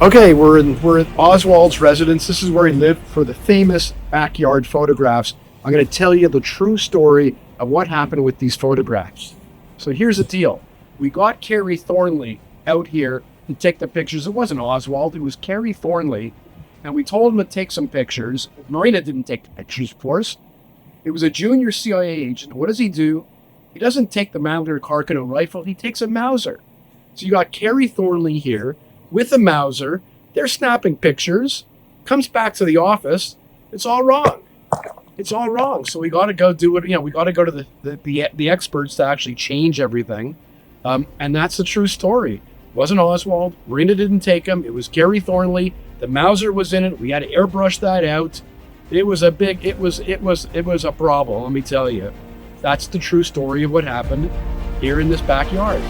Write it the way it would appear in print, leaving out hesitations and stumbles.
Okay, we're at Oswald's residence. This is where he lived for the famous backyard photographs. I'm going to tell you the true story of what happened with these photographs. So here's the deal. We got Carrie Thornley out here to take the pictures. It wasn't Oswald, it was Carrie Thornley. And we told him to take some pictures. Marina didn't take the pictures, of course. It was a junior CIA agent. What does he do? He doesn't take the Mauser Carcano rifle, he takes a Mauser. So you got Carrie Thornley here with a Mauser. They're snapping pictures. Comes back to the office. It's all wrong. It's all wrong. So we got to go do it. We got to go to the experts to actually change everything. And that's the true story. It wasn't Oswald. Marina didn't take him. It was Carrie Thornley. The Mauser was in it. We had to airbrush that out. It was a problem. Let me tell you. That's the true story of what happened here in this backyard.